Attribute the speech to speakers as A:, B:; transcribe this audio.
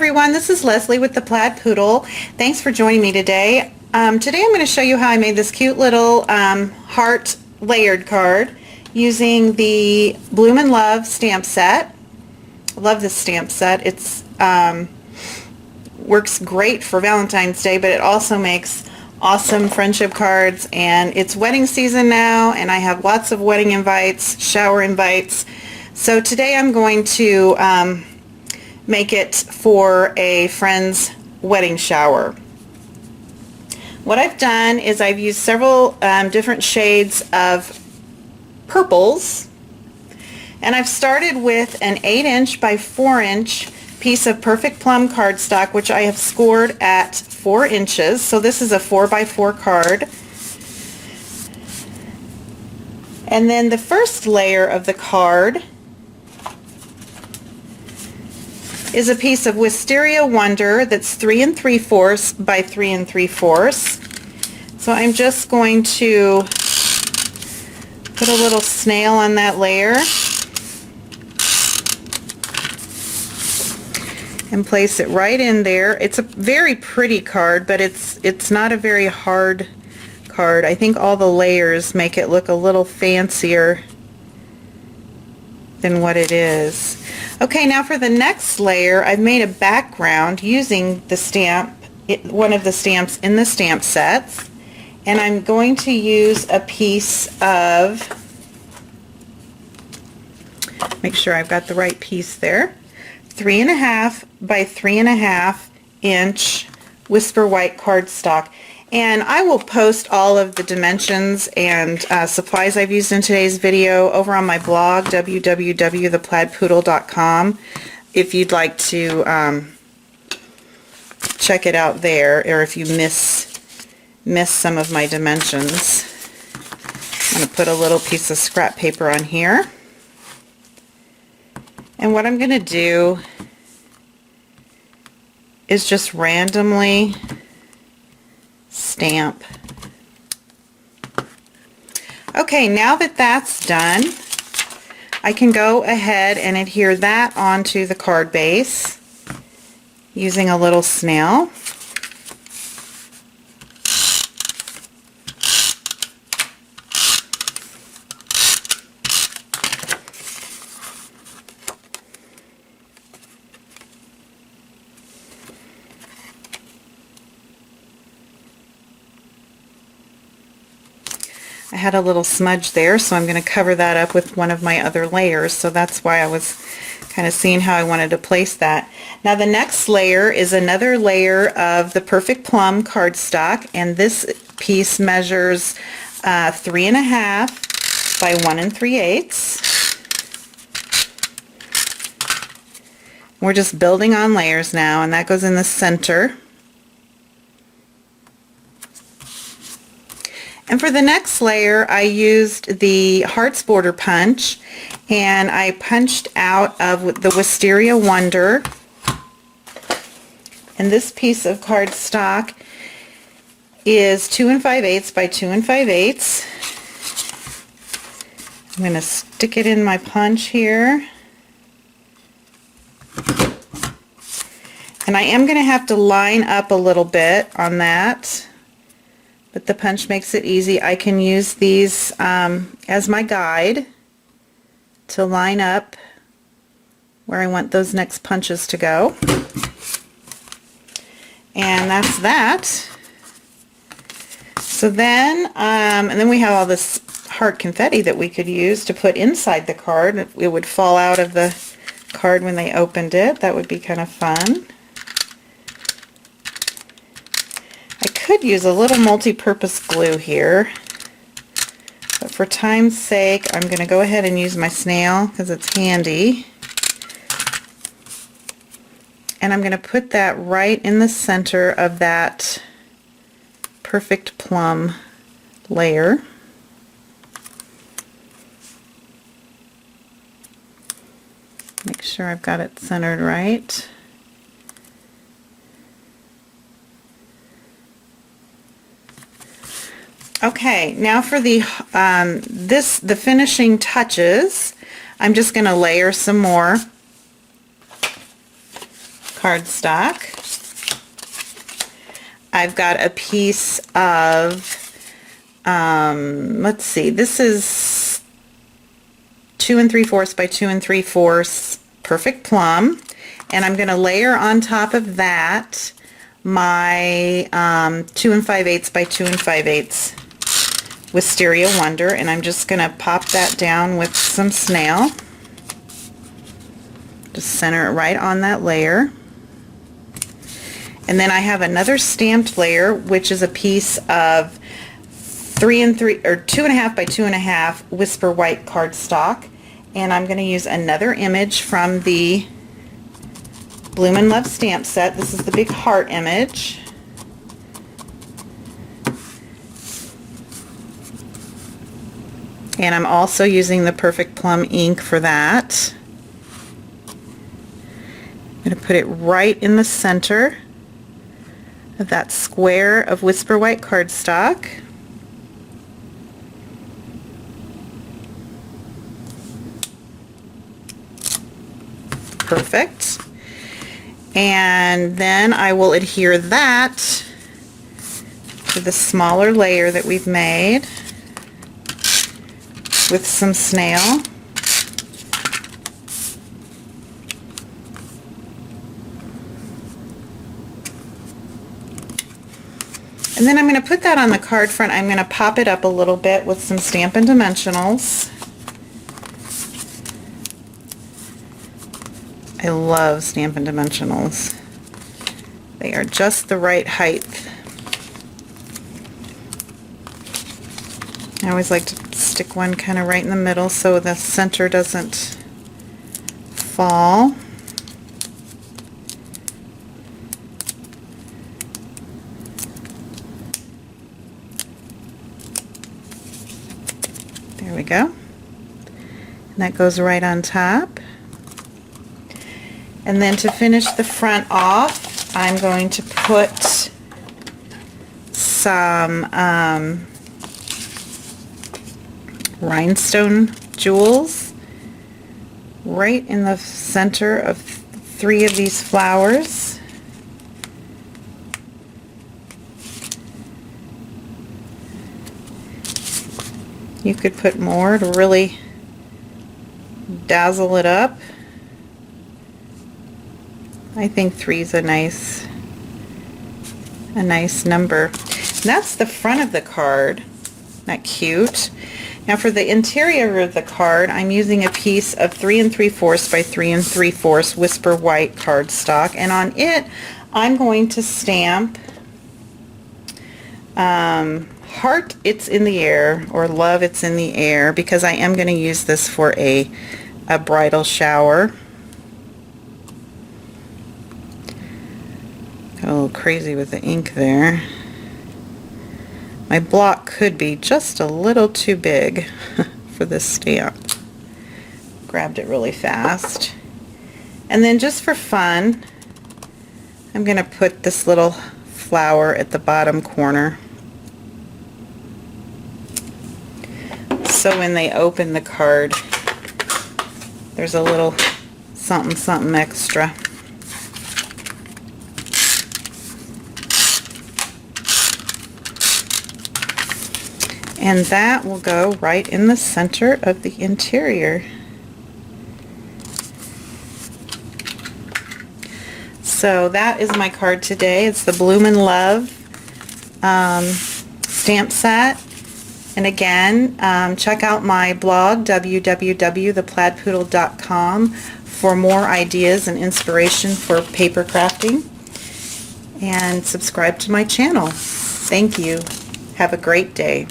A: everyone, this is Leslie with the Plaid Poodle. Thanks for joining me today. Today I'm going to show you how I made this cute little heart layered card using the Bloomin' Love stamp set. I love this stamp set. It's works great for Valentine's Day, but it also makes awesome friendship cards, and it's wedding season now and I have lots of wedding invites, shower invites. So today I'm going to make it for a friend's wedding shower. What I've done is I've used several different shades of purples, and I've started with an 8" by 4" piece of Perfect Plum cardstock, which I have scored at 4 inches. So this is a 4x4 card. And then the first layer of the card is a piece of Wisteria Wonder that's 3 3/4 by 3 3/4. So I'm just going to put a little snail on that layer and place it right in there. It's a very pretty card, but it's not a very hard card. I think all the layers make it look a little fancier than what it is. Okay, now for the next layer, I've made a background using the stamp, one of the stamps in the stamp sets, and I'm going to use a piece of, make sure I've got the right piece there, 3.5 by 3.5 inch Whisper White cardstock. And I will post all of the dimensions and supplies I've used in today's video over on my blog, www.theplaidpoodle.com, if you'd like to check it out there, or if you miss some of my dimensions. I'm going to put a little piece of scrap paper on here. And what I'm going to do is just randomly stamp. Okay, now that that's done, I can go ahead and adhere that onto the card base using a little snail. I had a little smudge there, so I'm going to cover that up with one of my other layers, so that's why I was kind of seeing how I wanted to place that. Now the next layer is another layer of the Perfect Plum cardstock, and this piece measures 3.5 by 1 3/8. We're just building on layers now, and that goes in the center. And for the next layer, I used the Hearts Border Punch, and I punched out of the Wisteria Wonder. And this piece of cardstock is 2 5/8 by 2 5/8. I'm going to stick it in my punch here. And I am going to have to line up a little bit on that, but the punch makes it easy. I can use these as my guide to line up where I want those next punches to go. And that's that. So then, and then we have all this heart confetti that we could use to put inside the card. It would fall out of the card when they opened it. That would be kind of fun. I could use a little multi-purpose glue here, but for time's sake I'm going to go ahead and use my snail because it's handy. And I'm going to put that right in the center of that Perfect Plum layer. Make sure I've got it centered right. Okay, now for the the finishing touches, I'm just going to layer some more cardstock. I've got a piece of, let's see, this is 2 3/4 by 2 3/4 Perfect Plum, and I'm going to layer on top of that my 2 5/8 by 2 5/8 Wisteria Wonder, and I'm just going to pop that down with some snail. Just center it right on that layer. And then I have another stamped layer, which is a piece of 3 3 or 2 1/2 by 2 1/2 Whisper White cardstock, and I'm going to use another image from the Bloomin' Love stamp set. This is the big heart image. And I'm also using the Perfect Plum ink for that. I'm going to put it right in the center of that square of Whisper White cardstock. Perfect. And then I will adhere that to the smaller layer that we've made with some snail. And then I'm going to put that on the card front. I'm going to pop it up a little bit with some Stampin' Dimensionals. I love Stampin' Dimensionals. They are just the right height. I always like to stick one kind of right in the middle so the center doesn't fall. There we go. And that goes right on top. And then to finish the front off, I'm going to put some rhinestone jewels right in the center of 3 of these flowers. You could put more to really dazzle it up. I think 3 is a nice number. And that's the front of the card. Isn't that cute? Now for the interior of the card, I'm using a piece of 3 3/4 by 3 3/4 Whisper White cardstock, and on it I'm going to stamp Heart It's in the Air, or Love It's in the Air, because I am going to use this for a bridal shower. Got a little crazy with the ink there. My block could be just a little too big for this stamp. Grabbed it really fast. And then just for fun, I'm going to put this little flower at the bottom corner. So when they open the card, there's a little something something extra. And that will go right in the center of the interior. So that is my card today. It's the Bloomin' Love stamp set. And again, check out my blog, www.theplaidpoodle.com, for more ideas and inspiration for paper crafting. And subscribe to my channel. Thank you. Have a great day.